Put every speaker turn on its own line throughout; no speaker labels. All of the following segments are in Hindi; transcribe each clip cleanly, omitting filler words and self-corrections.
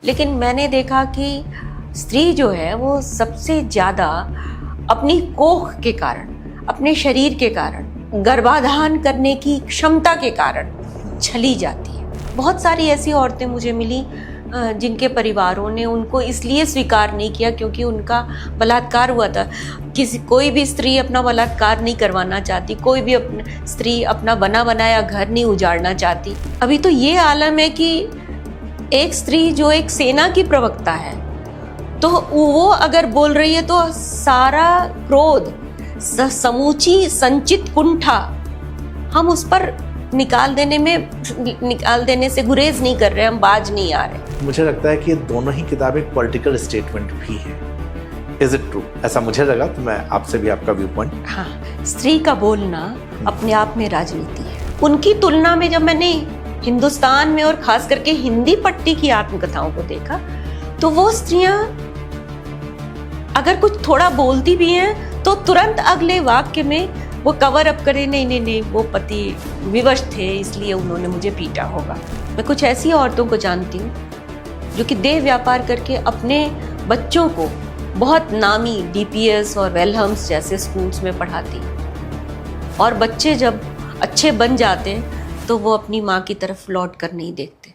लेकिन मैंने देखा कि स्त्री जो है वो सबसे ज़्यादा अपनी कोख के कारण, अपने शरीर के कारण, गर्भाधान करने की क्षमता के कारण छली जाती है। बहुत सारी ऐसी औरतें मुझे मिली जिनके परिवारों ने उनको इसलिए स्वीकार नहीं किया क्योंकि उनका बलात्कार हुआ था। कोई भी स्त्री अपना बलात्कार नहीं करवाना चाहती, कोई भी स्त्री अपना बना बनाया घर नहीं उजाड़ना चाहती। अभी तो ये आलम है कि एक स्त्री जो एक सेना की प्रवक्ता है, तो वो अगर बोल रही है तो सारा क्रोध, समूची संचित कुंठा हम उस पर निकाल देने से गुरेज नहीं कर रहे, हम बाज नहीं आ रहे।
मुझे लगता है कि ये दोनों ही किताबें एक पॉलिटिकल स्टेटमेंट भी है। Is it true? ऐसा मुझे लगा, तो मैं आपसे भी आपका व्यू पॉइंट।
हाँ, स्त्री का बोलना अपने आप में राजनीति है। उनकी तुलना में जब मैंने हिंदुस्तान में और खास करके हिंदी पट्टी की आत्मकथाओं को देखा, तो वो स्त्रियां अगर कुछ थोड़ा बोलती भी हैं तो तुरंत अगले वाक्य में वो कवर अप करे, नहीं, वो पति विवश थे इसलिए उन्होंने मुझे पीटा होगा। मैं कुछ ऐसी औरतों को जानती हूँ जो कि देह व्यापार करके अपने बच्चों को बहुत नामी डीपीएस और वेलहम्स जैसे स्कूल्स में पढ़ाती, और बच्चे जब अच्छे बन जाते हैं तो वो अपनी माँ की तरफ लौट कर नहीं देखते।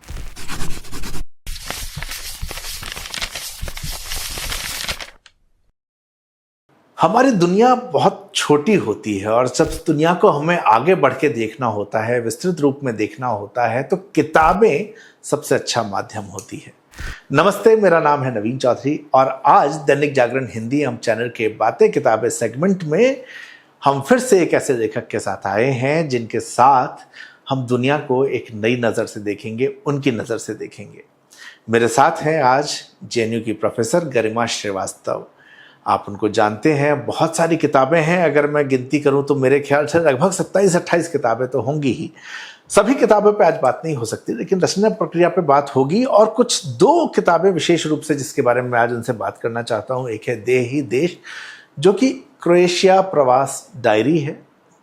हमारी दुनिया बहुत छोटी होती है और जब दुनिया को हमें आगे बढ़ के देखना होता है, विस्तृत रूप में देखना होता है, तो किताबें सबसे अच्छा माध्यम होती है। नमस्ते, मेरा नाम है नवीन चौधरी और आज दैनिक जागरण हिंदी हम चैनल के बातें किताबें सेगमेंट में हम फिर से एक ऐसे लेखक के साथ आए हैं जिनके साथ हम दुनिया को एक नई नज़र से देखेंगे, उनकी नज़र से देखेंगे। मेरे साथ हैं आज जेएनयू की प्रोफेसर गरिमा श्रीवास्तव। आप उनको जानते हैं, बहुत सारी किताबें हैं, अगर मैं गिनती करूं तो मेरे ख्याल से लगभग 27-28 किताबें तो होंगी ही। सभी किताबों पे आज बात नहीं हो सकती, लेकिन रचना प्रक्रिया पे बात होगी। और कुछ दो किताबें विशेष रूप से जिसके बारे में मैं आज उनसे बात करना चाहता हूं। एक है देह ही देश, जो कि क्रोएशिया प्रवास डायरी है,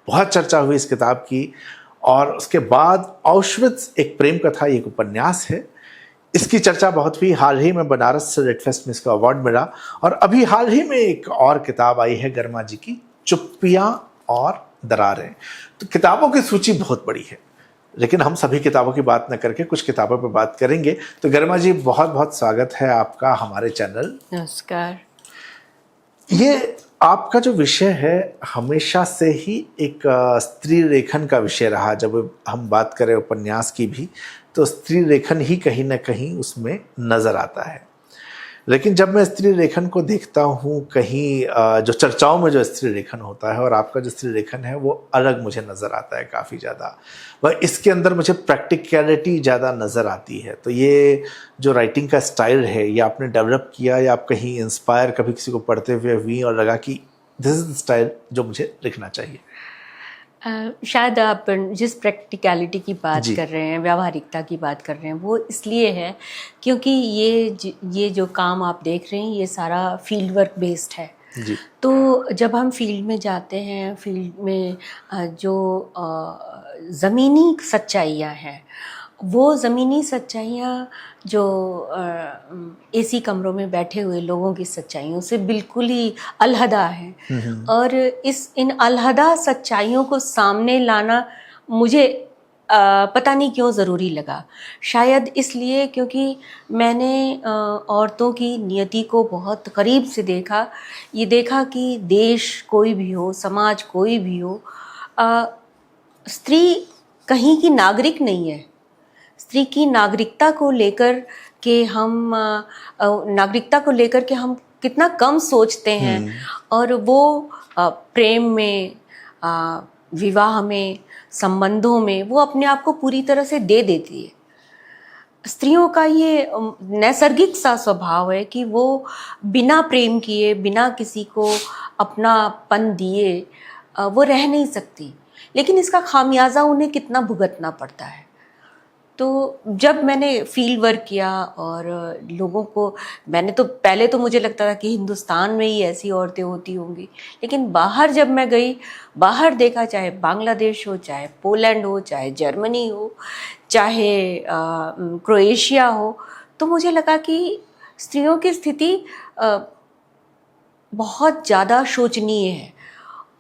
बहुत चर्चा हुई इस किताब की। और उसके बाद ऑशविट्ज, एक प्रेम कथा, एक उपन्यास है, इसकी चर्चा बहुत हुई। हाल ही में बनारस रेड फेस्ट में इसका अवार्ड मिला। और अभी हाल ही में एक और किताब आई है गरिमा जी की, चुप्पियां और दरारें। तो किताबों की सूची बहुत बड़ी है, लेकिन हम सभी किताबों की बात न करके कुछ किताबों पर बात करेंगे। तो गरिमा जी, बहुत बहुत स्वागत है आपका हमारे चैनल।
नमस्कार।
ये आपका जो विषय है हमेशा से ही एक स्त्री लेखन का विषय रहा। जब हम बात करें उपन्यास की भी, तो स्त्री लेखन ही कहीं ना कहीं उसमें नज़र आता है। लेकिन जब मैं स्त्री लेखन को देखता हूँ कहीं जो चर्चाओं में जो स्त्री लेखन होता है और आपका जो स्त्री लेखन है, वो अलग मुझे नज़र आता है काफ़ी ज़्यादा। वह इसके अंदर मुझे प्रैक्टिकलिटी ज़्यादा नज़र आती है। तो ये जो राइटिंग का स्टाइल है, ये आपने डेवलप किया या आप कहीं इंस्पायर कभी किसी को पढ़ते हुए हुई और लगा कि दिस इज़ द स्टाइल जो मुझे लिखना चाहिए?
शायद आप जिस प्रैक्टिकलिटी की बात कर रहे हैं, व्यावहारिकता की बात कर रहे हैं, वो इसलिए है क्योंकि ये जो काम आप देख रहे हैं ये सारा फील्ड वर्क बेस्ड है जी। तो जब हम फील्ड में जाते हैं, फील्ड में जो ज़मीनी सच्चाइयाँ हैं, वो ज़मीनी सच्चाइयाँ जो एसी कमरों में बैठे हुए लोगों की सच्चाइयों से बिल्कुल ही अलहदा हैं। और इन अलहदा सच्चाइयों को सामने लाना मुझे पता नहीं क्यों ज़रूरी लगा। शायद इसलिए क्योंकि मैंने औरतों की नियति को बहुत करीब से देखा। ये देखा कि देश कोई भी हो, समाज कोई भी हो, स्त्री कहीं की नागरिक नहीं है। स्त्री की नागरिकता को लेकर के हम कितना कम सोचते हैं। और वो प्रेम में, विवाह में, संबंधों में वो अपने आप को पूरी तरह से दे देती है। स्त्रियों का ये नैसर्गिक सा स्वभाव है कि वो बिना प्रेम किए, बिना किसी को अपनापन दिए वो रह नहीं सकती। लेकिन इसका खामियाजा उन्हें कितना भुगतना पड़ता है। तो जब मैंने फील्ड वर्क किया और लोगों को, मैंने तो पहले तो मुझे लगता था कि हिंदुस्तान में ही ऐसी औरतें होती होंगी, लेकिन बाहर जब मैं गई, बाहर देखा, चाहे बांग्लादेश हो, चाहे पोलैंड हो, चाहे जर्मनी हो, चाहे क्रोएशिया हो, तो मुझे लगा कि स्त्रियों की स्थिति बहुत ज़्यादा शोचनीय है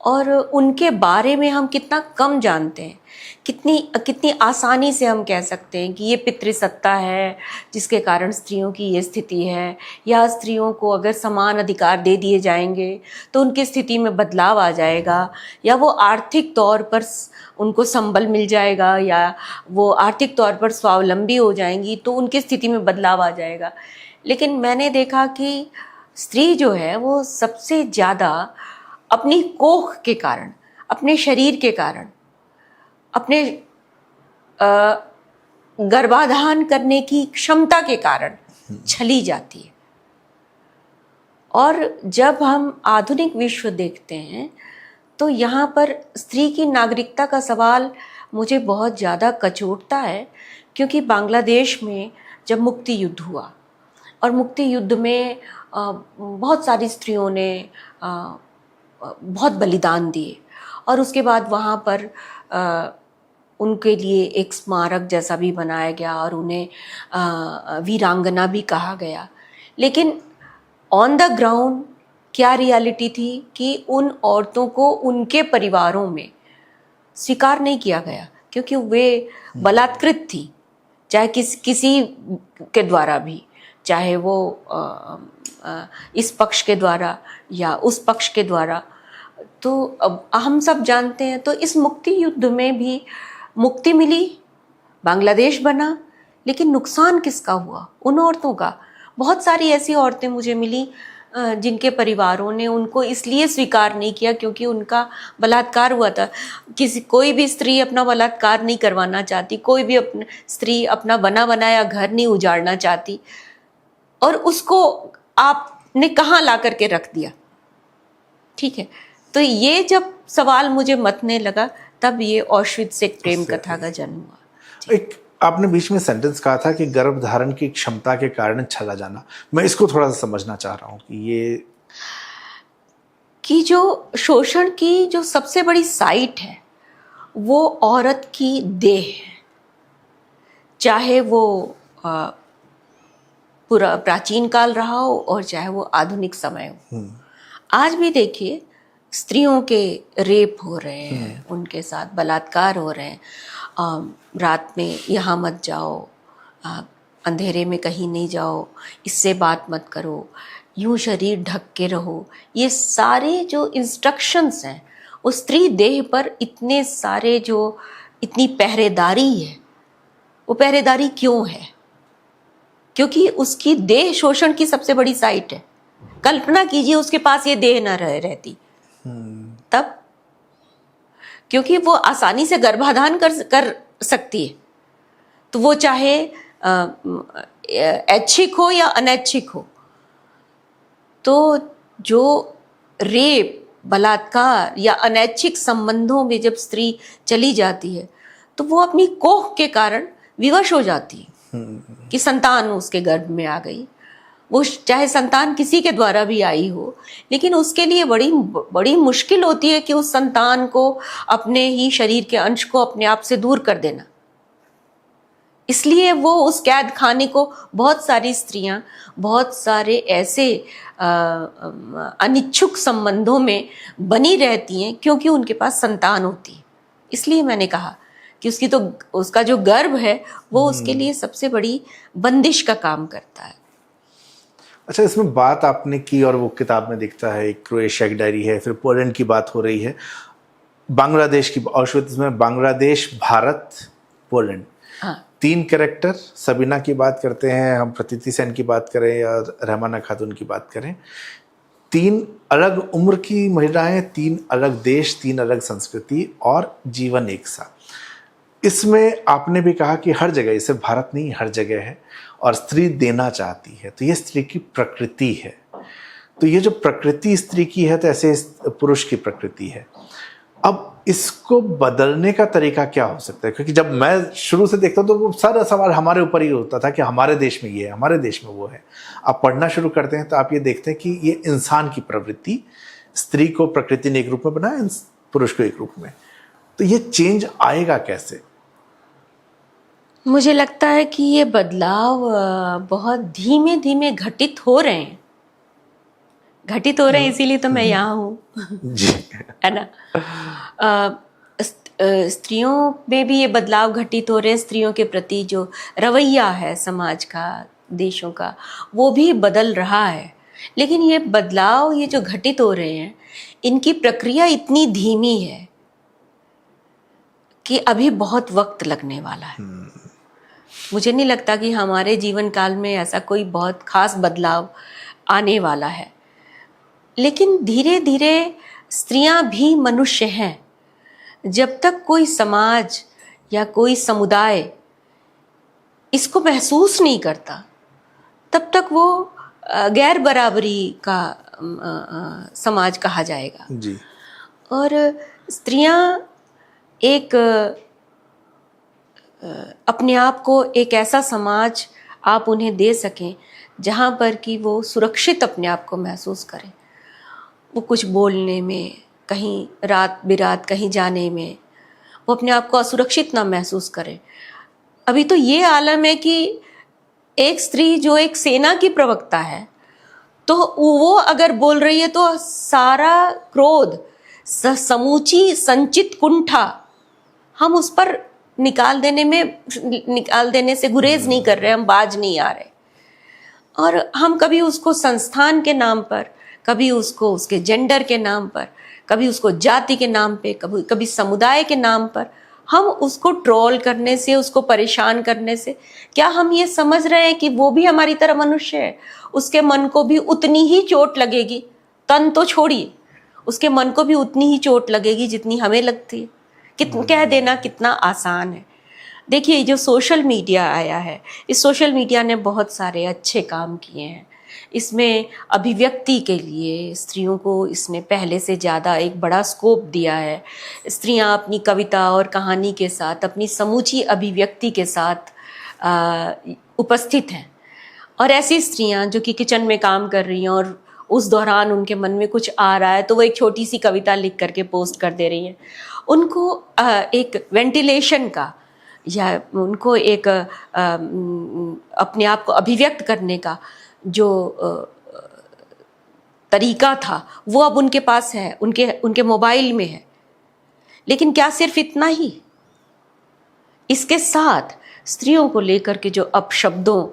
और उनके बारे में हम कितना कम जानते हैं। कितनी आसानी से हम कह सकते हैं कि ये पितृसत्ता है जिसके कारण स्त्रियों की ये स्थिति है, या स्त्रियों को अगर समान अधिकार दे दिए जाएंगे तो उनकी स्थिति में बदलाव आ जाएगा, या वो आर्थिक तौर पर उनको संबल मिल जाएगा, या वो आर्थिक तौर पर स्वावलंबी हो जाएंगी तो उनकी स्थिति में बदलाव आ जाएगा। लेकिन मैंने देखा कि स्त्री जो है वो सबसे ज़्यादा अपनी कोख के कारण, अपने शरीर के कारण, अपने गर्भाधान करने की क्षमता के कारण छली जाती है। और जब हम आधुनिक विश्व देखते हैं तो यहाँ पर स्त्री की नागरिकता का सवाल मुझे बहुत ज़्यादा कचोटता है, क्योंकि बांग्लादेश में जब मुक्ति युद्ध हुआ और मुक्ति युद्ध में बहुत सारी स्त्रियों ने बहुत बलिदान दिए, और उसके बाद वहाँ पर उनके लिए एक स्मारक जैसा भी बनाया गया और उन्हें वीरांगना भी कहा गया। लेकिन ऑन द ग्राउंड क्या रियलिटी थी कि उन औरतों को उनके परिवारों में स्वीकार नहीं किया गया, क्योंकि वे बलात्कृत थी, चाहे किसी के द्वारा भी, चाहे वो इस पक्ष के द्वारा या उस पक्ष के द्वारा। तो अब हम सब जानते हैं। तो इस मुक्ति युद्ध में भी मुक्ति मिली, बांग्लादेश बना, लेकिन नुकसान किसका हुआ? उन औरतों का। बहुत सारी ऐसी औरतें मुझे मिली जिनके परिवारों ने उनको इसलिए स्वीकार नहीं किया क्योंकि उनका बलात्कार हुआ था। कोई भी स्त्री अपना बलात्कार नहीं करवाना चाहती, कोई भी स्त्री अपना बना बनाया घर नहीं उजाड़ना चाहती, और उसको आपने कहाँ ला करके रख दिया। ठीक है, तो ये जब सवाल मुझे मतने लगा तब ये ऑश्वित्ज़ एक प्रेम कथा का जन्म हुआ।
एक आपने बीच में सेंटेंस कहा था कि गर्भ धारण की क्षमता के कारण छला जाना। मैं इसको थोड़ा सा समझना चाह रहा हूँ कि
जो शोषण की जो सबसे बड़ी साइट है वो औरत की देह है, चाहे वो पूरा प्राचीन काल रहा हो और चाहे वो आधुनिक समय हो। आज भी देखिए स्त्रियों के रेप हो रहे हैं, उनके साथ बलात्कार हो रहे हैं। रात में यहाँ मत जाओ, अंधेरे में कहीं नहीं जाओ, इससे बात मत करो, यूं शरीर ढक के रहो। ये सारे जो इंस्ट्रक्शंस हैं उस स्त्री देह पर इतने सारे, जो इतनी पहरेदारी है, वो पहरेदारी क्यों है? क्योंकि उसकी देह शोषण की सबसे बड़ी साइट है। कल्पना कीजिए उसके पास ये देह न रहती तब, क्योंकि वो आसानी से गर्भाधान कर सकती है, तो वो चाहे ऐच्छिक हो या अनैच्छिक हो। तो जो रेप, बलात्कार या अनैच्छिक संबंधों में जब स्त्री चली जाती है तो वो अपनी कोख के कारण विवश हो जाती है कि संतान उसके गर्भ में आ गई। वो चाहे संतान किसी के द्वारा भी आई हो, लेकिन उसके लिए बड़ी मुश्किल होती है कि उस संतान को, अपने ही शरीर के अंश को अपने आप से दूर कर देना। इसलिए वो उस कैद खाने को बहुत सारी स्त्रियां बहुत सारे ऐसे अनिच्छुक संबंधों में बनी रहती हैं क्योंकि उनके पास संतान होती है। इसलिए मैंने कहा कि उसका जो गर्भ है वो उसके लिए सबसे बड़ी बंदिश का काम करता है।
अच्छा, इसमें बात आपने की और वो किताब में दिखता है, क्रोएशिया की डायरी है, फिर पोलैंड की बात हो रही है, बांग्लादेश की, ऑश्वित्ज़ में बांग्लादेश, भारत, पोलैंड।
हाँ।
3 कैरेक्टर, सबीना की बात करते हैं हम, प्रतीति सेन की बात करें या रहमाना खातून की बात करें, 3 अलग उम्र की महिलाएं, 3 अलग देश, 3 अलग संस्कृति और जीवन एक साथ। इसमें आपने भी कहा कि हर जगह, इसे भारत नहीं हर जगह है, और स्त्री देना चाहती है, तो ये स्त्री की प्रकृति है। तो ये जो प्रकृति स्त्री की है तो ऐसे पुरुष की प्रकृति है। अब इसको बदलने का तरीका क्या हो सकता है? क्योंकि जब मैं शुरू से देखता हूँ तो वो सारा सवाल हमारे ऊपर ही होता था कि हमारे देश में ये है, हमारे देश में वो है। आप पढ़ना शुरू करते हैं तो आप ये देखते हैं कि ये इंसान की प्रवृत्ति, स्त्री को प्रकृति ने एक रूप में बनाया, पुरुष को एक रूप में। तो ये चेंज आएगा कैसे?
मुझे लगता है कि ये बदलाव बहुत धीमे धीमे घटित हो रहे हैं, इसीलिए तो मैं यहाँ हूँ।
जी।
है ना। स्त्रियों में भी ये बदलाव घटित हो रहे हैं। स्त्रियों के प्रति जो रवैया है समाज का, देशों का, वो भी बदल रहा है। लेकिन ये बदलाव, ये जो घटित हो रहे हैं, इनकी प्रक्रिया इतनी धीमी है कि अभी बहुत वक्त लगने वाला है। मुझे नहीं लगता कि हमारे जीवन काल में ऐसा कोई बहुत खास बदलाव आने वाला है। लेकिन धीरे धीरे स्त्रियां भी मनुष्य हैं। जब तक कोई समाज या कोई समुदाय इसको महसूस नहीं करता, तब तक वो गैर बराबरी का समाज कहा जाएगा।
जी।
और स्त्रियां एक अपने आप को एक ऐसा समाज आप उन्हें दे सकें जहाँ पर कि वो सुरक्षित अपने आप को महसूस करें। वो कुछ बोलने में, कहीं रात बिरात कहीं जाने में वो अपने आप को असुरक्षित ना महसूस करें। अभी तो ये आलम है कि एक स्त्री जो एक सेना की प्रवक्ता है, तो वो अगर बोल रही है तो सारा क्रोध, समूची संचित कुंठा हम उस पर निकाल देने से गुरेज नहीं कर रहे, हम बाज नहीं आ रहे। और हम कभी उसको संस्थान के नाम पर, कभी उसको उसके जेंडर के नाम पर, कभी उसको जाति के नाम पे, कभी समुदाय के नाम पर हम उसको ट्रोल करने से, उसको परेशान करने से क्या हम ये समझ रहे हैं कि वो भी हमारी तरह मनुष्य है? उसके मन को भी उतनी ही चोट लगेगी, तन तो छोड़िए, उसके मन को भी उतनी ही चोट लगेगी जितनी हमें लगती है। कह देना कितना आसान है। देखिए, जो सोशल मीडिया आया है, इस सोशल मीडिया ने बहुत सारे अच्छे काम किए हैं। इसमें अभिव्यक्ति के लिए स्त्रियों को इसने पहले से ज़्यादा एक बड़ा स्कोप दिया है। स्त्रियां अपनी कविता और कहानी के साथ, अपनी समूची अभिव्यक्ति के साथ उपस्थित हैं। और ऐसी स्त्रियां जो कि किचन में काम कर रही हैं और उस दौरान उनके मन में कुछ आ रहा है तो वो एक छोटी सी कविता लिख करके पोस्ट कर दे रही हैं। उनको एक वेंटिलेशन का, या उनको एक अपने आप को अभिव्यक्त करने का जो तरीका था वो अब उनके पास है, उनके मोबाइल में है। लेकिन क्या सिर्फ इतना ही? इसके साथ स्त्रियों को लेकर के जो अपशब्दों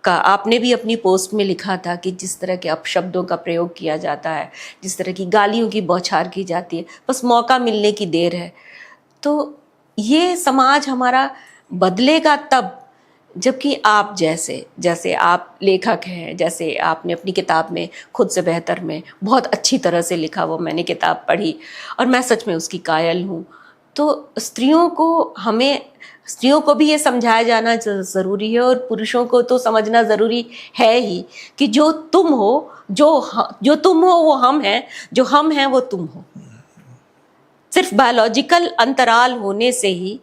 का, आपने भी अपनी पोस्ट में लिखा था कि जिस तरह के अपशब्दों का प्रयोग किया जाता है, जिस तरह की गालियों की बौछार की जाती है, बस मौका मिलने की देर है। तो ये समाज हमारा बदलेगा तब जबकि आप जैसे आप लेखक हैं, जैसे आपने अपनी किताब में खुद से बेहतर में बहुत अच्छी तरह से लिखा, वो मैंने किताब पढ़ी और मैं सच में उसकी कायल हूँ। तो स्त्रियों को भी ये समझाया जाना ज़रूरी है, और पुरुषों को तो समझना ज़रूरी है ही कि जो तुम हो वो हम हैं, जो हम हैं वो तुम हो। सिर्फ बायोलॉजिकल अंतराल होने से ही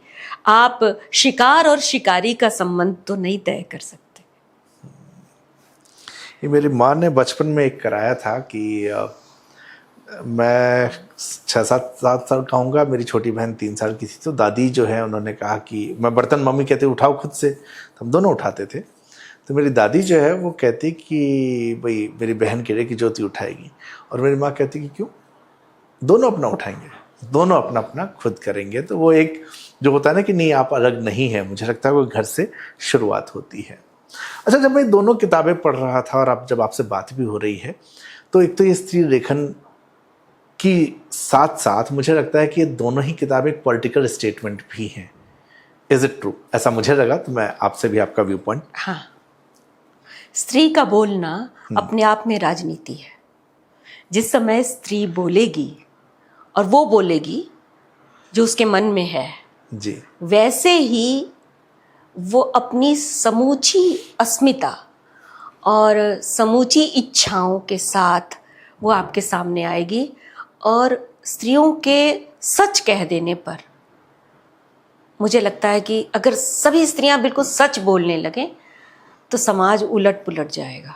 आप शिकार और शिकारी का संबंध तो नहीं तय कर सकते।
ये मेरी माँ ने बचपन में एक कराया था कि मैं 6-7 साल का हूँगा, मेरी छोटी बहन 3 साल की थी। तो दादी जो है उन्होंने कहा कि मैं बर्तन, मम्मी कहते उठाओ खुद से, तो हम दोनों उठाते थे। तो मेरी दादी जो है वो कहती कि भाई मेरी बहन कह रही कि ज्योति उठाएगी, और मेरी माँ कहती कि क्यों, दोनों अपना उठाएंगे, दोनों अपना अपना खुद करेंगे। तो वो एक जो होता है ना कि नहीं आप अलग नहीं है, मुझे लगता है वो घर से शुरुआत होती है। अच्छा, जब मैं दोनों किताबें पढ़ रहा था और अब जब आपसे बात भी हो रही है, तो एक तो ये स्त्री लेखन की साथ साथ मुझे लगता है कि ये दोनों ही किताबें एक पॉलिटिकल स्टेटमेंट भी हैं। Is it true? ऐसा मुझे लगा, तो मैं आपसे भी आपका व्यू पॉइंट।
हाँ, स्त्री का बोलना अपने आप में राजनीति है। जिस समय स्त्री बोलेगी और वो बोलेगी जो उसके मन में है
जी,
वैसे ही वो अपनी समूची अस्मिता और समूची इच्छाओं के साथ वो आपके सामने आएगी। और स्त्रियों के सच कह देने पर मुझे लगता है कि अगर सभी स्त्रियां बिल्कुल सच बोलने लगें तो समाज उलट पुलट जाएगा।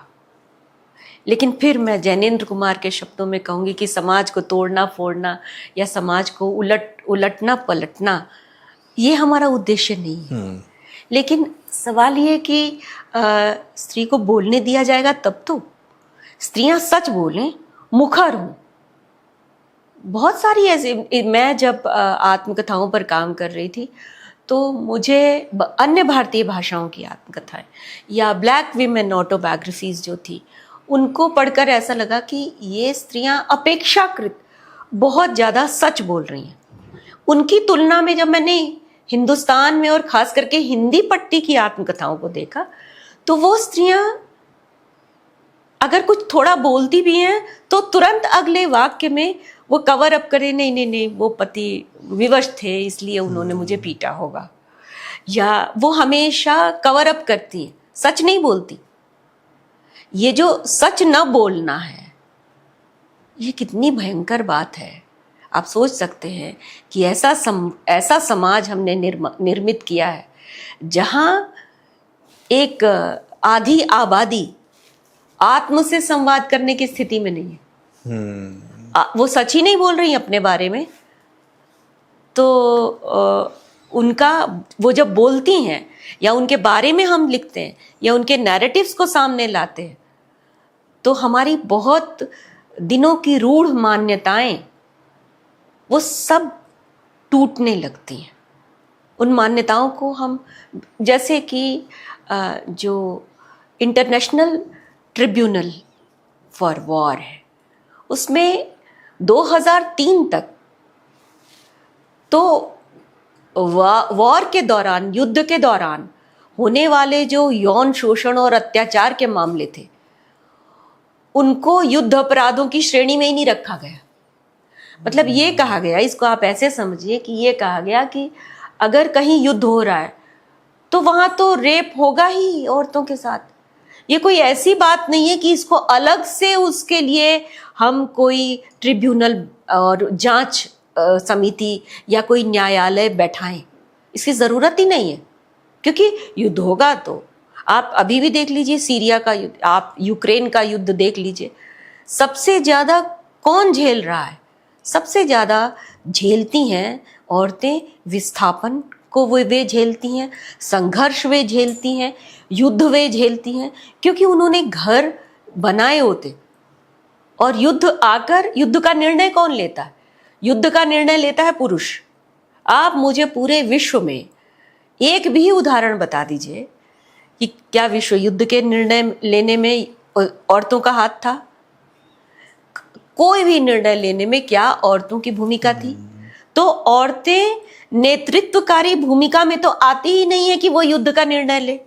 लेकिन फिर मैं जैनेंद्र कुमार के शब्दों में कहूँगी कि समाज को तोड़ना फोड़ना या समाज को उलटना पलटना ये हमारा उद्देश्य नहीं है। लेकिन सवाल ये कि स्त्री को बोलने दिया जाएगा तब तो। स्त्रियां सच बोलें, मुखर हों। बहुत सारी ऐसे, मैं जब आत्मकथाओं पर काम कर रही थी तो मुझे अन्य भारतीय भाषाओं की आत्मकथाएं या ब्लैक विमेन ऑटोबायोग्राफीज जो थी, उनको पढ़कर ऐसा लगा कि ये स्त्रियां अपेक्षाकृत बहुत ज़्यादा सच बोल रही हैं। उनकी तुलना में जब मैंने हिंदुस्तान में और ख़ास करके हिंदी पट्टी की आत्मकथाओं को देखा तो वो स्त्रियां अगर कुछ थोड़ा बोलती भी हैं तो तुरंत अगले वाक्य में वो कवर अप करे, नहीं नहीं नहीं वो पति विवश थे इसलिए उन्होंने मुझे पीटा होगा, या वो हमेशा कवर अप करती है, सच नहीं बोलती। ये जो सच न बोलना है, ये कितनी भयंकर बात है। आप सोच सकते हैं कि ऐसा समाज हमने निर्मित किया है जहां एक आधी आबादी आत्म से संवाद करने की स्थिति में नहीं है। वो सच ही नहीं बोल रही अपने बारे में, तो उनका वो जब बोलती हैं या उनके बारे में हम लिखते हैं या उनके नैरेटिव्स को सामने लाते हैं तो हमारी बहुत दिनों की रूढ़ मान्यताएं वो सब टूटने लगती हैं। उन मान्यताओं को हम, जैसे कि जो इंटरनेशनल ट्रिब्यूनल फॉर वॉर है, उसमें 2003 तक तो वॉर के दौरान, युद्ध के दौरान होने वाले जो यौन शोषण और अत्याचार के मामले थे उनको युद्ध अपराधों की श्रेणी में ही नहीं रखा गया। मतलब ये कहा गया, इसको आप ऐसे समझिए कि ये कहा गया कि अगर कहीं युद्ध हो रहा है तो वहां तो रेप होगा ही औरतों के साथ। ये कोई ऐसी बात नहीं है कि इसको अलग से उसके लिए हम कोई ट्रिब्यूनल और जांच समिति या कोई न्यायालय बैठाएं, इसकी ज़रूरत ही नहीं है। क्योंकि युद्ध होगा तो आप अभी भी देख लीजिए, सीरिया का युद्ध, आप यूक्रेन का युद्ध देख लीजिए, सबसे ज़्यादा कौन झेल रहा है? सबसे ज़्यादा झेलती हैं औरतें। विस्थापन को वे झेलती हैं, संघर्ष वे झेलती हैं, युद्ध वे झेलती हैं, क्योंकि उन्होंने घर बनाए होते। और युद्ध का निर्णय कौन लेता है? युद्ध का निर्णय लेता है पुरुष। आप मुझे पूरे विश्व में एक भी उदाहरण बता दीजिए कि क्या विश्व युद्ध के निर्णय लेने में औरतों का हाथ था? कोई भी निर्णय लेने में क्या औरतों की भूमिका थी? तो औरतें नेतृत्वकारी भूमिका में तो आती ही नहीं है कि वो युद्ध का निर्णय ले।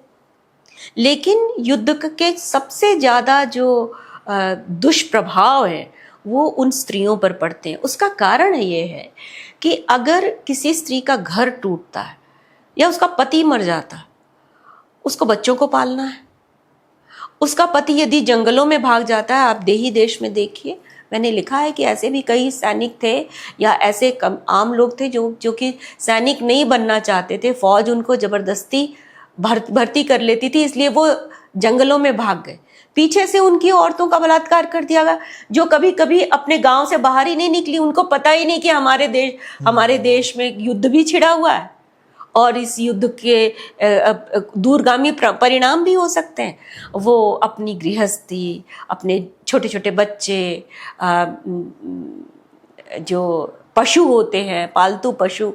लेकिन युद्ध के सबसे ज्यादा जो दुष्प्रभाव है वो उन स्त्रियों पर पड़ते हैं। उसका कारण ये है कि अगर किसी स्त्री का घर टूटता है या उसका पति मर जाता है, उसको बच्चों को पालना है। उसका पति यदि जंगलों में भाग जाता है, आप देही देश में देखिए, मैंने लिखा है कि ऐसे भी कई सैनिक थे या ऐसे आम लोग थे जो कि सैनिक नहीं बनना चाहते थे, फौज उनको जबरदस्ती भर्ती कर लेती थी, इसलिए वो जंगलों में भाग गए। पीछे से उनकी औरतों का बलात्कार कर दिया गया, जो कभी कभी अपने गांव से बाहर ही नहीं निकली। उनको पता ही नहीं कि हमारे देश में युद्ध भी छिड़ा हुआ है और इस युद्ध के दूरगामी परिणाम भी हो सकते हैं। वो अपनी गृहस्थी, अपने छोटे छोटे बच्चे, जो पशु होते हैं, पालतू पशु,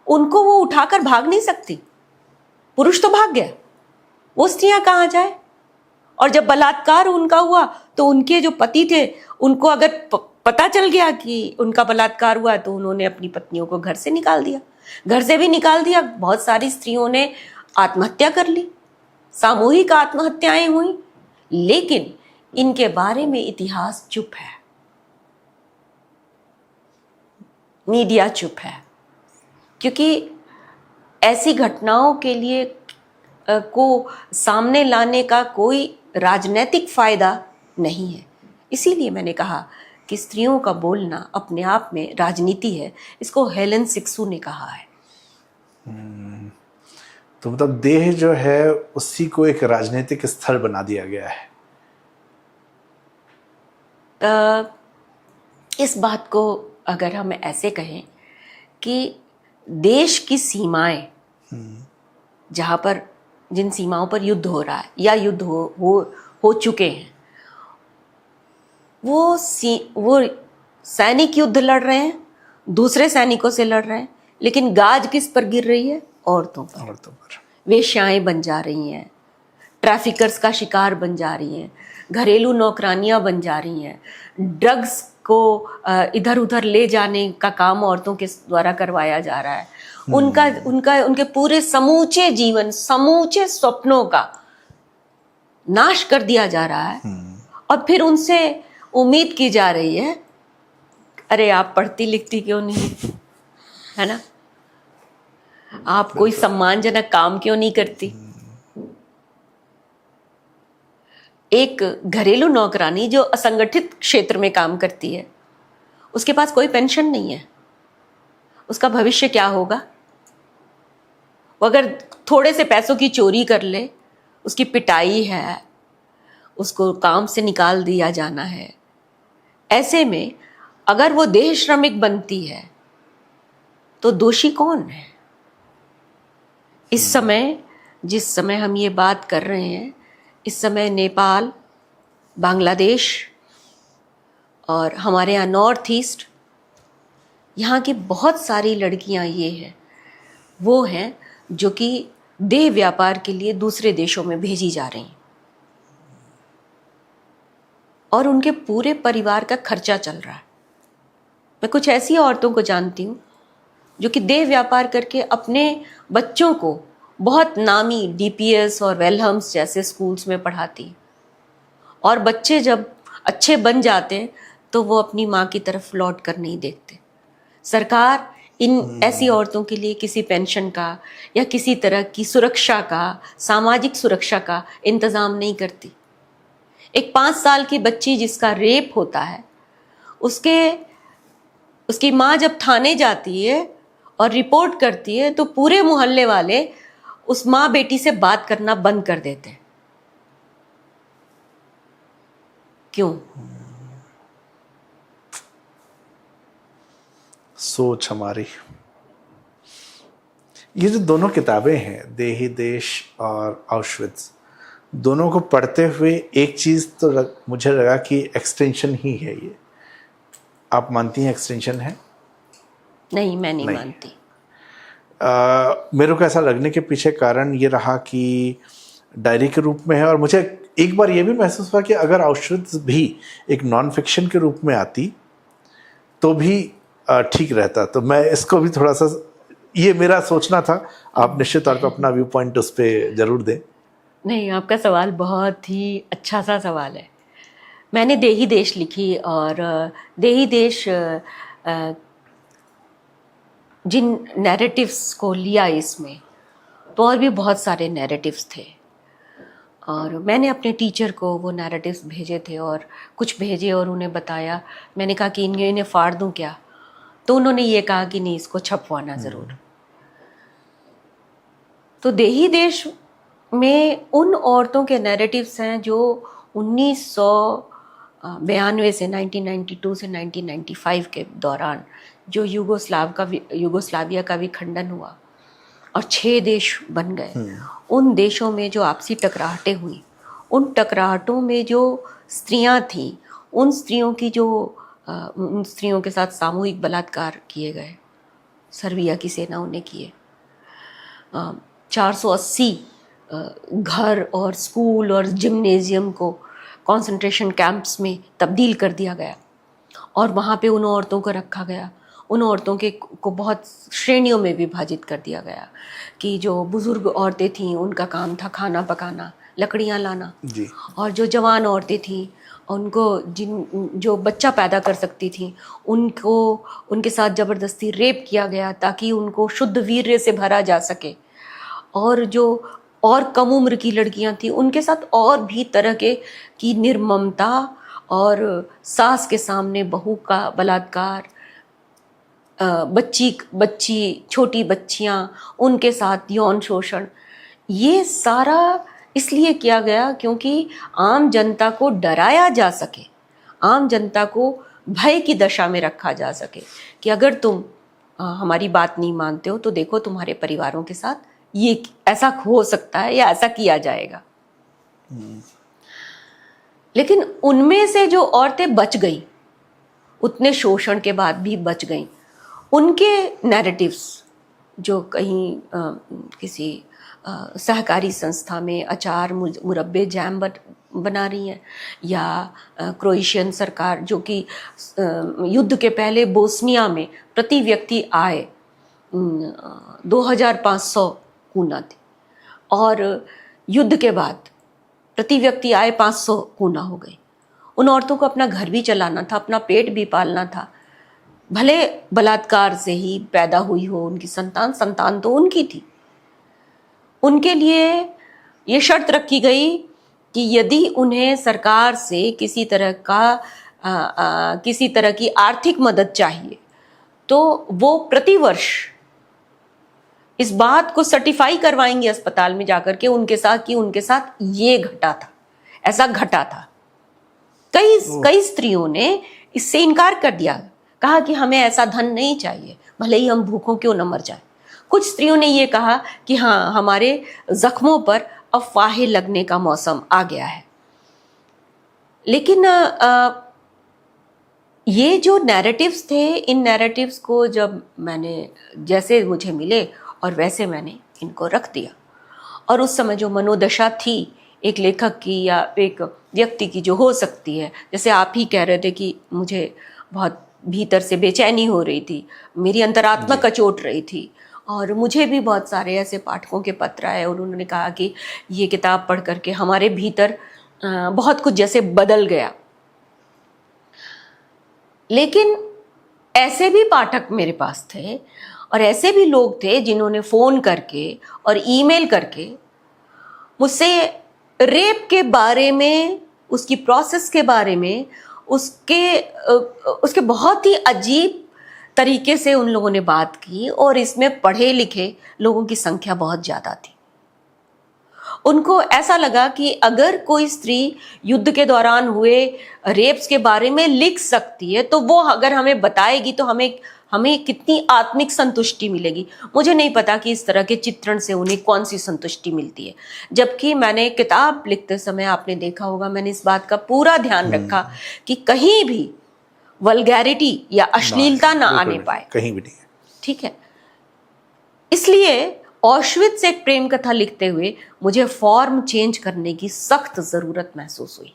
उनको वो उठाकर भाग नहीं सकती। पुरुष तो भाग गया, वो स्त्रियां कहाँ जाए? और जब बलात्कार उनका हुआ तो उनके जो पति थे, उनको अगर पता चल गया कि उनका बलात्कार हुआ तो उन्होंने अपनी पत्नियों को घर से निकाल दिया। घर से भी निकाल दिया। बहुत सारी स्त्रियों ने आत्महत्या कर ली, सामूहिक आत्महत्याएं हुई। लेकिन इनके बारे में इतिहास चुप है, मीडिया चुप है, क्योंकि ऐसी घटनाओं के लिए को सामने लाने का कोई राजनीतिक फायदा नहीं है। इसीलिए मैंने कहा कि स्त्रियों का बोलना अपने आप में राजनीति है। इसको हेलेन सिक्सू ने कहा है।
तो मतलब देह जो है उसी को एक राजनीतिक स्थल बना दिया गया है।
इस बात को अगर हम ऐसे कहें कि देश की सीमाएं, जहाँ पर जिन सीमाओं पर युद्ध हो रहा है या युद्ध हो चुके हैं, वो सैनिक युद्ध लड़ रहे हैं, दूसरे सैनिकों से लड़ रहे हैं, लेकिन गाज किस पर गिर रही है? औरतों पर। वेश्याएं बन जा रही हैं, ट्रैफिकर्स का शिकार बन जा रही हैं, घरेलू नौकरानियां बन जा रही हैं, ड्रग्स को इधर उधर ले जाने का काम औरतों के द्वारा करवाया जा रहा है। उनके पूरे समूचे जीवन, समूचे स्वप्नों का नाश कर दिया जा रहा है। और फिर उनसे उम्मीद की जा रही है, अरे आप पढ़ती लिखती क्यों नहीं, है ना, आप कोई सम्मानजनक काम क्यों नहीं करती। एक घरेलू नौकरानी जो असंगठित क्षेत्र में काम करती है, उसके पास कोई पेंशन नहीं है, उसका भविष्य क्या होगा? वो अगर थोड़े से पैसों की चोरी कर ले, उसकी पिटाई है, उसको काम से निकाल दिया जाना है। ऐसे में अगर वो देह श्रमिक बनती है तो दोषी कौन है? इस समय, जिस समय हम ये बात कर रहे हैं, इस समय नेपाल, बांग्लादेश और हमारे यहाँ नॉर्थ ईस्ट, यहाँ की बहुत सारी लड़कियाँ ये हैं, वो हैं जो कि देह व्यापार के लिए दूसरे देशों में भेजी जा रही हैं और उनके पूरे परिवार का खर्चा चल रहा है। मैं कुछ ऐसी औरतों को जानती हूँ जो कि देह व्यापार करके अपने बच्चों को बहुत नामी डीपीएस और वेलहम्स जैसे स्कूल्स में पढ़ाती, और बच्चे जब अच्छे बन जाते हैं तो वो अपनी माँ की तरफ लौट कर नहीं देखते। सरकार इन ऐसी औरतों के लिए किसी पेंशन का या किसी तरह की सुरक्षा का, सामाजिक सुरक्षा का इंतज़ाम नहीं करती। एक 5 साल की बच्ची जिसका रेप होता है, उसकी माँ जब थाने जाती है और रिपोर्ट करती है तो पूरे मोहल्ले वाले उस माँ बेटी से बात करना बंद कर देते हैं। क्यों?
सोच हमारी। ये जो दोनों किताबें हैं, देही देश और आउशविट्ज़, दोनों को पढ़ते हुए एक चीज़ तो मुझे लगा कि एक्सटेंशन ही है ये। आप मानती हैं एक्सटेंशन है?
नहीं, मैं नहीं मानती।
मेरे को ऐसा लगने के पीछे कारण ये रहा कि डायरी के रूप में है, और मुझे एक बार ये भी महसूस हुआ कि अगर आउशविट्ज़ भी एक नॉन फिक्शन के रूप में आती तो भी ठीक रहता। तो मैं इसको भी थोड़ा सा, ये मेरा सोचना था। आप निश्चित तौर पर अपना व्यू पॉइंट उस पर जरूर दें। नहीं,
आपका सवाल बहुत ही अच्छा सा सवाल है। मैंने देही देश लिखी, और देही देश जिन नैरेटिव्स को लिया इसमें, तो और भी बहुत सारे नैरेटिव्स थे, और मैंने अपने टीचर को वो नैरेटिव्स भेजे थे, और कुछ भेजे और उन्हें बताया। मैंने कहा कि इन्हें फाड़ दूं क्या? तो उन्होंने ये कहा कि नहीं, इसको छपवाना ज़रूर। तो देही देश में उन औरतों के नैरेटिव्स हैं जो 1992 से 1992 से 1995 के दौरान जो यूगोस्लाविया का विखंडन हुआ और 6 देश बन गए, उन देशों में जो आपसी टकराहटें हुई, उन टकराहटों में जो स्त्रियां थीं, उन स्त्रियों के साथ सामूहिक बलात्कार किए गए, सर्बिया की सेनाओं ने किए। 480 घर और स्कूल और जिम्नेजियम को कंसंट्रेशन कैंप्स में तब्दील कर दिया गया, और वहाँ पे उन औरतों को रखा गया। उन औरतों को बहुत श्रेणियों में विभाजित कर दिया गया कि जो बुज़ुर्ग औरतें थीं उनका काम था खाना पकाना, लकड़ियाँ लाना जी। और जो जवान औरतें थीं उनको जो बच्चा पैदा कर सकती थीं उनको उनके साथ ज़बरदस्ती रेप किया गया ताकि उनको शुद्ध वीर्य से भरा जा सके। और जो और कम उम्र की लड़कियां थीं उनके साथ और भी तरह की निर्ममता, और सास के सामने बहू का बलात्कार, छोटी बच्चियां, उनके साथ यौन शोषण, ये सारा इसलिए किया गया क्योंकि आम जनता को डराया जा सके, आम जनता को भय की दशा में रखा जा सके कि अगर तुम हमारी बात नहीं मानते हो तो देखो तुम्हारे परिवारों के साथ ये ऐसा हो सकता है या ऐसा किया जाएगा। लेकिन उनमें से जो औरतें बच गई, उतने शोषण के बाद भी बच गई, उनके नैरेटिव्स जो कहीं किसी सहकारी संस्था में अचार मुरब्बे जैम बना रही हैं, या क्रोएशियन सरकार जो कि युद्ध के पहले बोस्निया में प्रति व्यक्ति आय 2500 कूना थी, और युद्ध के बाद प्रति व्यक्ति आय 500 कूना हो गई। उन औरतों को अपना घर भी चलाना था, अपना पेट भी पालना था, भले बलात्कार से ही पैदा हुई हो उनकी संतान तो उनकी थी। उनके लिए ये शर्त रखी गई कि यदि उन्हें सरकार से किसी तरह की आर्थिक मदद चाहिए तो वो प्रतिवर्ष इस बात को सर्टिफाई करवाएंगे अस्पताल में जाकर के उनके साथ ये घटा था, ऐसा घटा था। कई स्त्रियों ने इससे इनकार कर दिया, कहा कि हमें ऐसा धन नहीं चाहिए, भले ही हम भूखों क्यों न मर जाए। कुछ स्त्रियों ने ये कहा कि हाँ, हमारे जख्मों पर अब फाहे लगने का मौसम आ गया है। लेकिन ये जो नैरेटिव्स थे, इन नैरेटिव्स को जब मैंने जैसे मुझे मिले और वैसे मैंने इनको रख दिया, और उस समय जो मनोदशा थी एक लेखक की या एक व्यक्ति की जो हो सकती है, जैसे आप ही कह रहे थे कि मुझे बहुत भीतर से बेचैनी हो रही थी, मेरी अंतरात्मा कचोट रही थी, और मुझे भी बहुत सारे ऐसे पाठकों के पत्र आए और उन्होंने कहा कि ये किताब पढ़ करके हमारे भीतर बहुत कुछ जैसे बदल गया। लेकिन ऐसे भी पाठक मेरे पास थे और ऐसे भी लोग थे जिन्होंने फ़ोन करके और ईमेल करके मुझसे रेप के बारे में, उसकी प्रोसेस के बारे में, उसके बहुत ही अजीब तरीके से उन लोगों ने बात की, और इसमें पढ़े लिखे लोगों की संख्या बहुत ज़्यादा थी। उनको ऐसा लगा कि अगर कोई स्त्री युद्ध के दौरान हुए रेप्स के बारे में लिख सकती है तो वो अगर हमें बताएगी तो हमें कितनी आत्मिक संतुष्टि मिलेगी। मुझे नहीं पता कि इस तरह के चित्रण से उन्हें कौन सी संतुष्टि मिलती है, जबकि मैंने किताब लिखते समय, आपने देखा होगा, मैंने इस बात का पूरा ध्यान रखा कि कहीं भी वल्गैरिटी या अश्लीलता ना आने पाए,
कहीं भी नहीं।
ठीक है। इसलिए ऑश्विट्ज़ एक प्रेम कथा लिखते हुए मुझे फॉर्म चेंज करने की सख्त जरूरत महसूस हुई।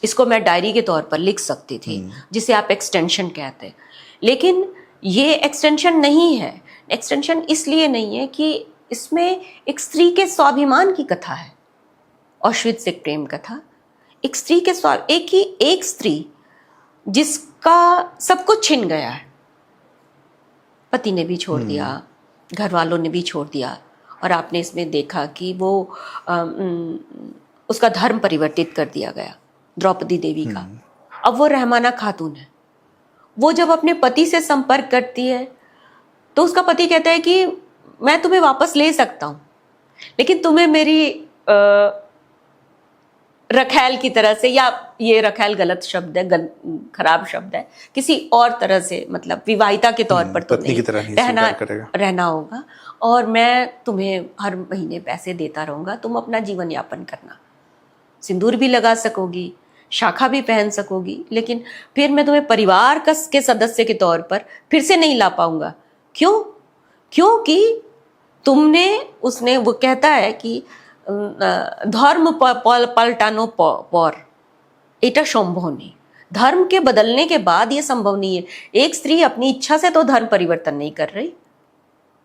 इसको मैं डायरी के तौर पर लिख सकती थी, जिसे आप एक्सटेंशन कहते हैं, लेकिन ये एक्सटेंशन नहीं है। एक्सटेंशन इसलिए नहीं है कि इसमें एक स्त्री के स्वाभिमान की कथा है। ऑश्विट्ज़ एक प्रेम कथा, एक स्त्री के एक स्त्री जिसका सब कुछ छिन गया है, पति ने भी छोड़ दिया, घर वालों ने भी छोड़ दिया, और आपने इसमें देखा कि वो उसका धर्म परिवर्तित कर दिया गया, द्रौपदी देवी का। अब वो रहमाना खातून है। वो जब अपने पति से संपर्क करती है तो उसका पति कहता है कि मैं तुम्हें वापस ले सकता हूँ, लेकिन तुम्हें मेरी रखैल की तरह से, या ये रखैल गलत शब्द है, खराब शब्द है, किसी और तरह से, मतलब विवाहिता के तौर पर
पत्नी की तरह
रहना होगा, और मैं तुम्हें हर महीने पैसे देता रहूंगा, तुम अपना जीवन यापन करना, सिंदूर भी लगा सकोगी, शाखा भी पहन सकोगी, लेकिन फिर मैं तुम्हें परिवार के सदस्य के तौर पर फिर से नहीं ला पाऊंगा। क्यों? क्योंकि उसने वो कहता है कि धर्म पलटानो पर एटा संभव नहीं। धर्म के बदलने के बाद ये संभव नहीं है। एक स्त्री अपनी इच्छा से तो धर्म परिवर्तन नहीं कर रही,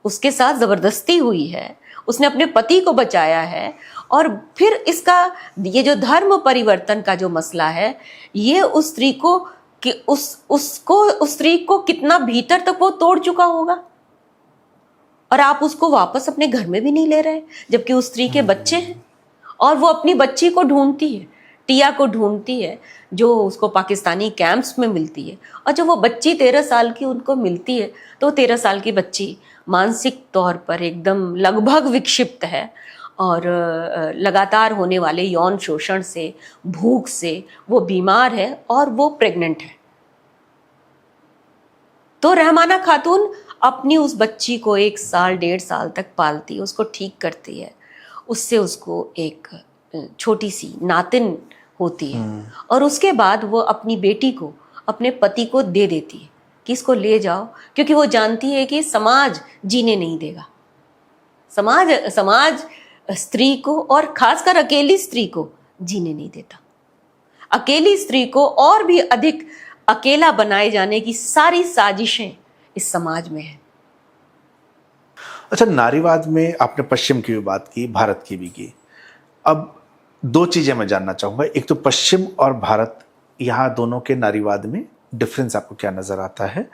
उसके साथ जबरदस्ती हुई है, उसने अपने पति को बचाया है, और फिर इसका ये जो धर्म परिवर्तन का जो मसला है, ये उस स्त्री को कि उस स्त्री को कितना भीतर तक वो तोड़ चुका होगा, और आप उसको वापस अपने घर में भी नहीं ले रहे, जबकि उस स्त्री के बच्चे हैं, और वो अपनी बच्ची को ढूंढती है, टिया को ढूंढती है, जो उसको पाकिस्तानी कैंप्स में मिलती है। और जब वो बच्ची 13 साल की उनको मिलती है तो 13 साल की बच्ची मानसिक तौर पर एकदम लगभग विक्षिप्त है, और लगातार होने वाले यौन शोषण से, भूख से वो बीमार है, और वो प्रेग्नेंट है। तो रहमाना खातून अपनी उस बच्ची को 1 साल 1.5 साल तक पालती है, उसको ठीक करती है, उससे उसको एक छोटी सी नातिन होती है, और उसके बाद वो अपनी बेटी को अपने पति को दे देती है कि इसको ले जाओ, क्योंकि वो जानती है कि समाज जीने नहीं देगा। समाज स्त्री को, और खासकर अकेली स्त्री को, जीने नहीं देता। अकेली स्त्री को और भी अधिक अकेला बनाए जाने की सारी साजिशें इस समाज में है।
अच्छा, नारीवाद में आपने पश्चिम की भी बात की, भारत की भी की। अब 2 चीजें मैं जानना चाहूंगा, एक तो पश्चिम और भारत, यहाँ दोनों के नारीवाद में डिफरेंस आपको क्या नजर आता है,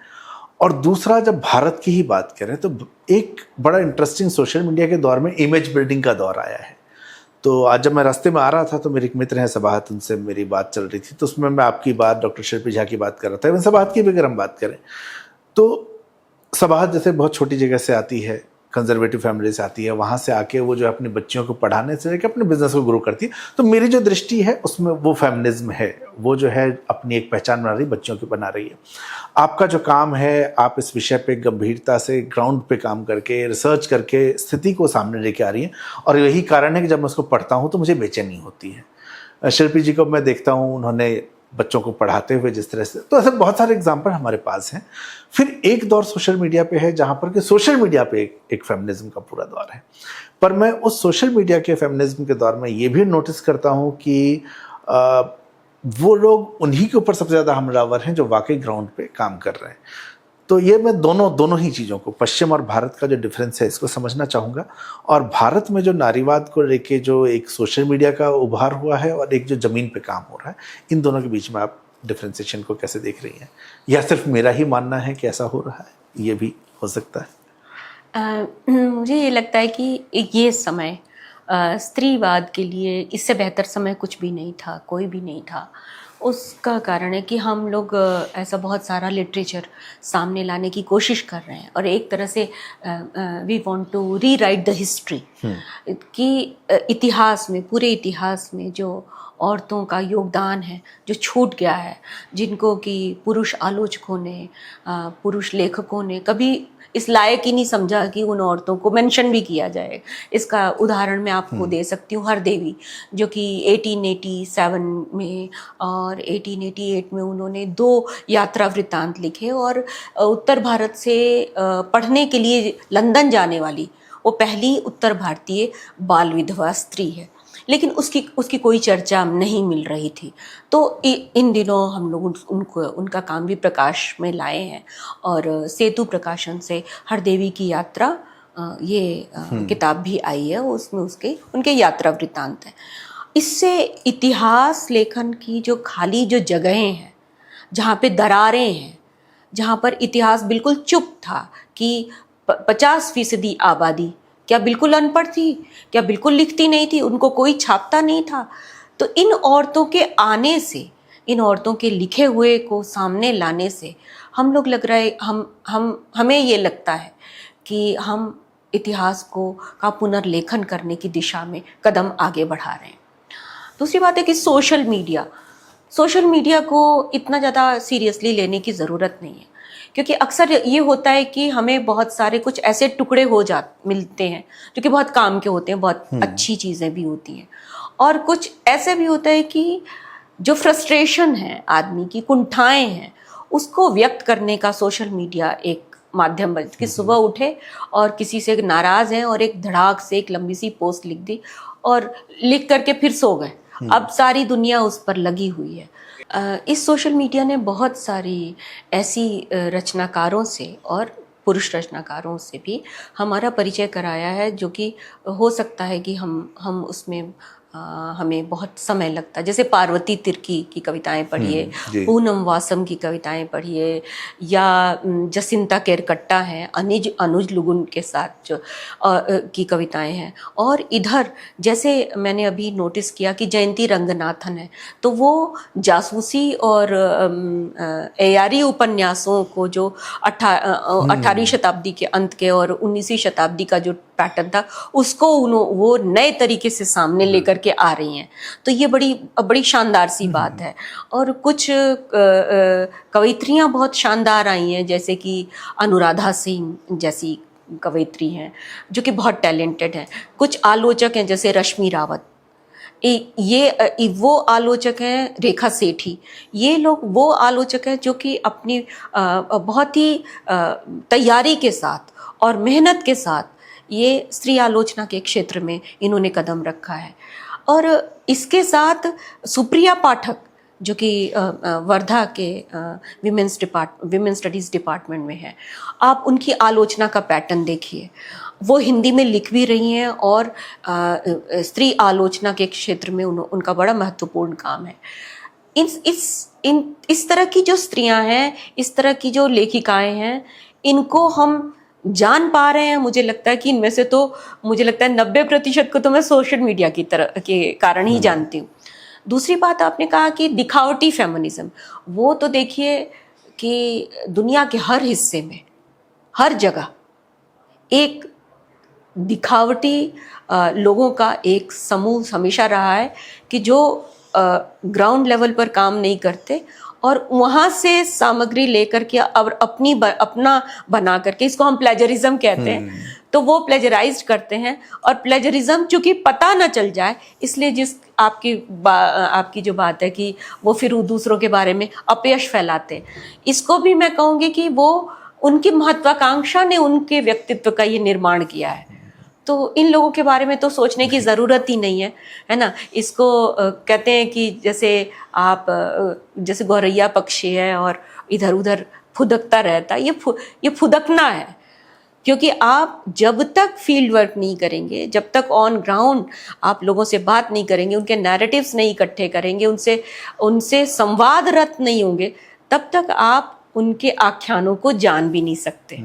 और दूसरा जब भारत की ही बात करें तो एक बड़ा इंटरेस्टिंग सोशल मीडिया के दौर में इमेज बिल्डिंग का दौर आया है। तो आज जब मैं रास्ते में आ रहा था तो मेरे एक मित्र हैं सबाहत, उनसे मेरी बात चल रही थी, तो उसमें मैं आपकी बात, डॉक्टर शिल्पी झा की बात कर रहा था। इवन सबाहत की भी अगर हम बात करें तो सबाहत जैसे बहुत छोटी जगह से आती है, कंजर्वेटिव फैमिली से आती है, वहाँ से आके वो जो है अपनी बच्चियों को पढ़ाने से लेकर अपने बिजनेस को ग्रो करती है। तो मेरी जो दृष्टि है उसमें वो फेमिनिज्म है, वो जो है अपनी एक पहचान बना रही, बच्चियों की बना रही है। आपका जो काम है, आप इस विषय पे गंभीरता से ग्राउंड पे काम करके, रिसर्च करके स्थिति को सामने लेके आ रही है, और यही कारण है कि जब मैं उसको पढ़ता हूँ तो मुझे बेचैनी होती है। शिल्पी जी को मैं देखता हूँ, उन्होंने बच्चों को पढ़ाते हुए जिस तरह से, तो ऐसे बहुत सारे एग्जाम्पल हमारे पास हैं। फिर एक दौर सोशल मीडिया पे है जहाँ पर कि सोशल मीडिया पे एक फेमिनिज्म का पूरा दौर है। पर मैं उस सोशल मीडिया के फेमिनिज्म के दौर में ये भी नोटिस करता हूँ कि वो लोग उन्हीं के ऊपर सबसे ज़्यादा हमलावर हैं जो वाकई ग्राउंड पे काम कर रहे हैं। तो ये मैं दोनों ही चीज़ों को, पश्चिम और भारत का जो डिफरेंस है, इसको समझना चाहूँगा। और भारत में जो नारीवाद को लेके जो एक सोशल मीडिया का उभार हुआ है और एक जो ज़मीन पे काम हो रहा है, इन दोनों के बीच में आप डिफ्रेंसिएशन को कैसे देख रही हैं? या सिर्फ मेरा ही मानना है कि ऐसा हो रहा है? ये भी हो सकता है।
मुझे ये लगता है कि ये समय स्त्रीवाद के लिए इससे बेहतर समय कुछ भी नहीं था, कोई भी नहीं था। उसका कारण है कि हम लोग ऐसा बहुत सारा लिटरेचर सामने लाने की कोशिश कर रहे हैं, और एक तरह से we want to rewrite the history, कि इतिहास में, पूरे इतिहास में जो औरतों का योगदान है जो छूट गया है, जिनको कि पुरुष आलोचकों ने, पुरुष लेखकों ने कभी इस लायक ही नहीं समझा कि उन औरतों को मेंशन भी किया जाए। इसका उदाहरण मैं आपको दे सकती हूँ, हरदेवी, जो कि 1887 में और 1888 में उन्होंने 2 यात्रा वृत्तांत लिखे, और उत्तर भारत से पढ़ने के लिए लंदन जाने वाली वो पहली उत्तर भारतीय बाल विधवा स्त्री है। लेकिन उसकी कोई चर्चा नहीं मिल रही थी। तो इन दिनों हम लोग उनका काम भी प्रकाश में लाए हैं, और सेतु प्रकाशन से हरदेवी की यात्रा ये किताब भी आई है, उसमें उनके यात्रा वृत्तांत है। इससे इतिहास लेखन की जो खाली जो जगहें हैं, जहाँ पे दरारें हैं, जहाँ पर इतिहास बिल्कुल चुप था, कि 50% आबादी क्या बिल्कुल अनपढ़ थी, क्या बिल्कुल लिखती नहीं थी, उनको कोई छापता नहीं था। तो इन औरतों के आने से, इन औरतों के लिखे हुए को सामने लाने से हम लोग लग रहा है, हमें ये लगता है कि हम इतिहास का पुनर्लेखन करने की दिशा में कदम आगे बढ़ा रहे हैं। दूसरी बात है कि सोशल मीडिया को इतना ज़्यादा सीरियसली लेने की ज़रूरत नहीं है, क्योंकि अक्सर ये होता है कि हमें बहुत सारे कुछ ऐसे टुकड़े मिलते हैं जो कि बहुत काम के होते हैं, बहुत अच्छी चीज़ें भी होती हैं, और कुछ ऐसे भी होता है कि जो फ्रस्ट्रेशन है, आदमी की कुंठाएं हैं, उसको व्यक्त करने का सोशल मीडिया एक माध्यम बन, कि सुबह उठे और किसी से नाराज़ हैं और एक धड़ाक से एक लंबी सी पोस्ट लिख दी और लिख करके फिर सो गए। अब सारी दुनिया उस पर लगी हुई है। इस सोशल मीडिया ने बहुत सारी ऐसी रचनाकारों से और पुरुष रचनाकारों से भी हमारा परिचय कराया है, जो कि हो सकता है कि हम उसमें हमें बहुत समय लगता है। जैसे पार्वती तिर्की की कविताएं पढ़िए, पूनम वासम की कविताएं पढ़िए, या जसिंता केरकट्टा हैं, अनुज लुगुन के साथ जो की कविताएं हैं। और इधर जैसे मैंने अभी नोटिस किया कि जयंती रंगनाथन है, तो वो जासूसी और एआरी उपन्यासों को जो 18वीं शताब्दी के अंत के और 19वीं शताब्दी का जो पैटर्न था उसको वो नए तरीके से सामने लेकर के आ रही हैं। तो ये बड़ी शानदार सी बात है। और कुछ कवयित्रियाँ बहुत शानदार आई हैं, जैसे कि अनुराधा सिंह जैसी कवयित्री हैं जो कि बहुत टैलेंटेड हैं। कुछ आलोचक हैं जैसे रश्मि रावत, ये वो आलोचक हैं, रेखा सेठी, ये लोग वो आलोचक हैं जो कि अपनी बहुत ही तैयारी के साथ और मेहनत के साथ ये स्त्री आलोचना के क्षेत्र में इन्होंने कदम रखा है। और इसके साथ सुप्रिया पाठक जो कि वर्धा के विमेन स्टडीज़ डिपार्टमेंट में है, आप उनकी आलोचना का पैटर्न देखिए। वो हिंदी में लिख भी रही हैं और स्त्री आलोचना के क्षेत्र में उनका बड़ा महत्वपूर्ण काम है। इस तरह की जो स्त्रियां हैं, इस तरह की जो लेखिकाएं हैं, इनको हम जान पा रहे हैं। मुझे लगता है कि इनमें से तो मुझे लगता है 90% को तो मैं सोशल मीडिया की तरह के कारण ही जानती हूँ। दूसरी बात आपने कहा कि दिखावटी फेमिनिज्म, वो तो देखिए कि दुनिया के हर हिस्से में, हर जगह एक दिखावटी लोगों का एक समूह हमेशा रहा है कि जो ग्राउंड लेवल पर काम नहीं करते और वहाँ से सामग्री लेकर के अपना बना करके, इसको हम प्लेजरिज्म कहते हैं, तो वो प्लेजराइज करते हैं। और प्लेजरिज्म चूंकि पता ना चल जाए, इसलिए जिस आपकी जो बात है कि वो फिर दूसरों के बारे में अपयश फैलाते हैं, इसको भी मैं कहूँगी कि वो उनकी महत्वाकांक्षा ने उनके व्यक्तित्व का ये निर्माण किया है। तो इन लोगों के बारे में तो सोचने की ज़रूरत ही नहीं है ना। इसको कहते हैं कि जैसे गौरैया पक्षी है और इधर उधर फुदकता रहता है, ये फुदकना है। क्योंकि आप जब तक फील्ड वर्क नहीं करेंगे, जब तक ऑन ग्राउंड आप लोगों से बात नहीं करेंगे, उनके नैरेटिव्स नहीं इकट्ठे करेंगे, उनसे संवादरत नहीं होंगे, तब तक आप उनके आख्यानों को जान भी नहीं सकते।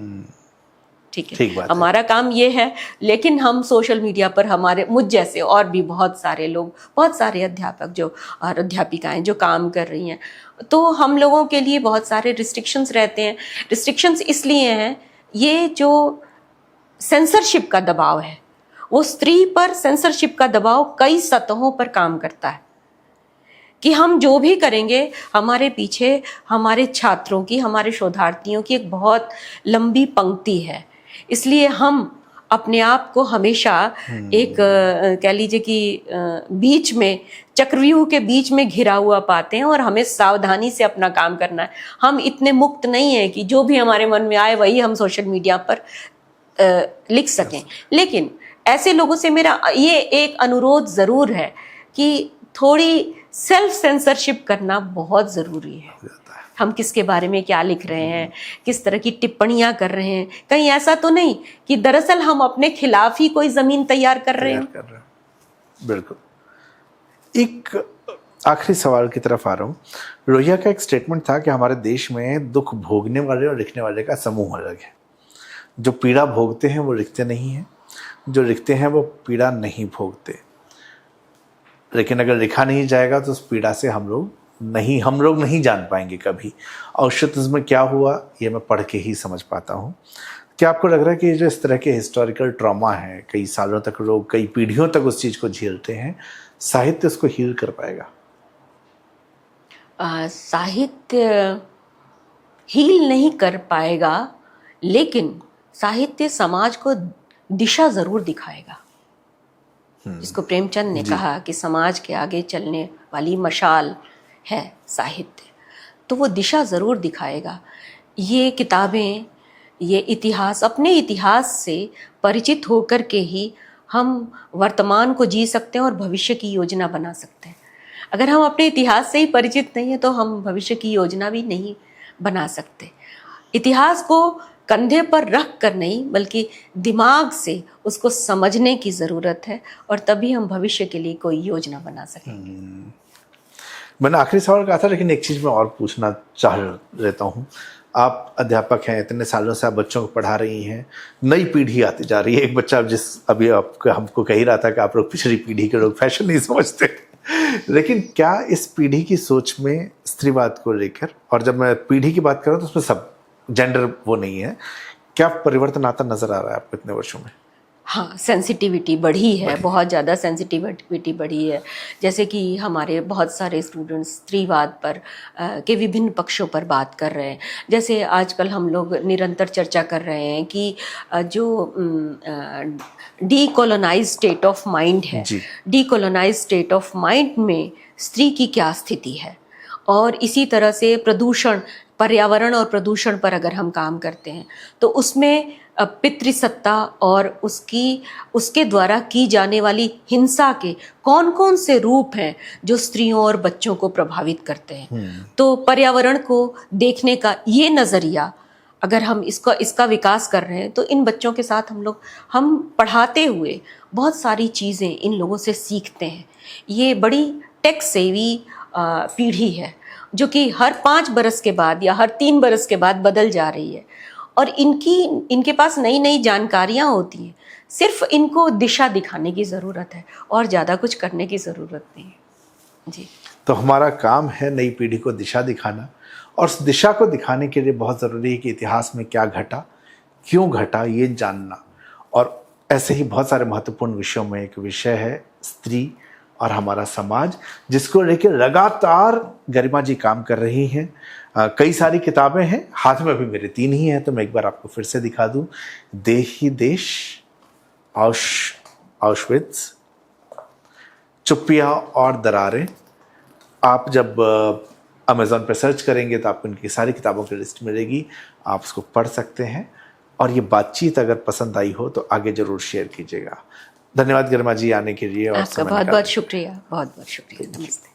ठीक है, हमारा काम ये है। लेकिन हम सोशल मीडिया पर मुझ जैसे और भी बहुत सारे लोग, बहुत सारे अध्यापक और अध्यापिकाएं जो काम कर रही हैं, तो हम लोगों के लिए बहुत सारे रिस्ट्रिक्शंस रहते हैं। रिस्ट्रिक्शंस इसलिए हैं, ये जो सेंसरशिप का दबाव है, वो स्त्री पर सेंसरशिप का दबाव कई सतहों पर काम करता है कि हम जो भी करेंगे, हमारे पीछे हमारे छात्रों की, हमारे शोधार्थियों की एक बहुत लंबी पंक्ति है। इसलिए हम अपने आप को हमेशा एक कह लीजिए कि बीच में, चक्रव्यूह के बीच में घिरा हुआ पाते हैं और हमें सावधानी से अपना काम करना है। हम इतने मुक्त नहीं हैं कि जो भी हमारे मन में आए वही हम सोशल मीडिया पर लिख सकें। लेकिन ऐसे लोगों से मेरा ये एक अनुरोध ज़रूर है कि थोड़ी सेल्फ सेंसरशिप करना बहुत ज़रूरी है। हम किसके बारे में क्या लिख रहे हैं, किस तरह की टिप्पणियां कर रहे हैं, कहीं ऐसा तो नहीं कि दरअसल हम अपने खिलाफ ही कोई जमीन तैयार कर रहे हैं।
बिल्कुल। एक आखिरी सवाल की तरफ आ रहा हूँ। रोहिया का एक स्टेटमेंट था कि हमारे देश में दुख भोगने वाले और लिखने वाले का समूह अलग है। जो पीड़ा भोगते हैं वो लिखते नहीं हैं, जो लिखते हैं वो पीड़ा नहीं भोगते। लेकिन अगर लिखा नहीं जाएगा तो उस पीड़ा से हम लोग नहीं जान पाएंगे कभी औशतिज़ में क्या हुआ, ये मैं पढ़ के ही समझ पाता हूँ। क्या आपको लग रहा है कि जो इस तरह के हिस्टोरिकल ट्रॉमा है, कई सालों तक लोग, कई पीढ़ियों तक उस चीज़ को झेलते हैं, साहित्य उसको हील कर पाएगा?
साहित्य हील नहीं कर पाएगा, लेकिन साहित्य समाज को दिशा ज़रूर दिखाएगा। जिसको प्रेमचंद ने कहा कि समाज के आगे चलने वाली मशाल है साहित्य, तो वो दिशा ज़रूर दिखाएगा। ये किताबें, ये इतिहास, अपने इतिहास से परिचित होकर के ही हम वर्तमान को जी सकते हैं और भविष्य की योजना बना सकते हैं। अगर हम अपने इतिहास से ही परिचित नहीं हैं तो हम भविष्य की योजना भी नहीं बना सकते। इतिहास को कंधे पर रख कर नहीं, बल्कि दिमाग से उसको समझने की ज़रूरत है, और तभी हम भविष्य के लिए कोई योजना बना सकेंगे।
मैंने आखिरी सवाल कहा था, लेकिन एक चीज़ मैं और पूछना चाह रहता हूँ। आप अध्यापक हैं, इतने सालों से आप बच्चों को पढ़ा रही हैं, नई पीढ़ी आती जा रही है। एक बच्चा अभी हमको कह ही रहा था कि आप लोग पिछली पीढ़ी के लोग फैशन नहीं समझते, लेकिन क्या इस पीढ़ी की सोच में स्त्रीवाद को लेकर, और जब मैं पीढ़ी की बात कर रहा हूँ तो उसमें सब जेंडर वो नहीं है, क्या परिवर्तन आता नजर आ रहा है आपको इतने वर्षों में?
हाँ, सेंसिटिविटी बढ़ी है, बहुत ज़्यादा सेंसिटिविटी बढ़ी है। जैसे कि हमारे बहुत सारे स्टूडेंट्स स्त्रीवाद पर के विभिन्न पक्षों पर बात कर रहे हैं। जैसे आजकल हम लोग निरंतर चर्चा कर रहे हैं कि जो डीकोलोनाइज स्टेट ऑफ माइंड है, डीकोलोनाइज स्टेट ऑफ माइंड में स्त्री की क्या स्थिति है। और इसी तरह से प्रदूषण, पर्यावरण और प्रदूषण पर अगर हम काम करते हैं तो उसमें पितृसत्ता और उसके द्वारा की जाने वाली हिंसा के कौन कौन से रूप हैं जो स्त्रियों और बच्चों को प्रभावित करते हैं। तो पर्यावरण को देखने का ये नज़रिया अगर हम इसका विकास कर रहे हैं तो इन बच्चों के साथ हम पढ़ाते हुए बहुत सारी चीज़ें इन लोगों से सीखते हैं। ये बड़ी टेक सेवी पीढ़ी है जो कि हर 5 बरस के बाद या हर 3 बरस के बाद बदल जा रही है और इनके पास नई नई जानकारियाँ होती हैं। सिर्फ इनको दिशा दिखाने की ज़रूरत है और ज़्यादा कुछ करने की ज़रूरत नहीं है जी।
तो हमारा काम है नई पीढ़ी को दिशा दिखाना, और उस दिशा को दिखाने के लिए बहुत ज़रूरी है कि इतिहास में क्या घटा, क्यों घटा, ये जानना। और ऐसे ही बहुत सारे महत्वपूर्ण विषयों में एक विषय है स्त्री और हमारा समाज, जिसको लेकर लगातार गरिमा जी काम कर रही हैं। कई सारी किताबें हैं, हाथ में अभी मेरे 3 ही हैं, तो मैं एक बार आपको फिर से दिखा दूं। देश ही देश, ऑशविट्ज़, चुप्पियाँ और दरारें। आप जब अमेज़ॉन पर सर्च करेंगे तो आपको इनकी सारी किताबों की लिस्ट मिलेगी, आप उसको पढ़ सकते हैं। और ये बातचीत अगर पसंद आई हो तो आगे ज़रूर शेयर कीजिएगा। धन्यवाद गरिमा जी आने के लिए और
आपका बहुत बहुत शुक्रिया, बहुत बहुत शुक्रिया। नमस्ते।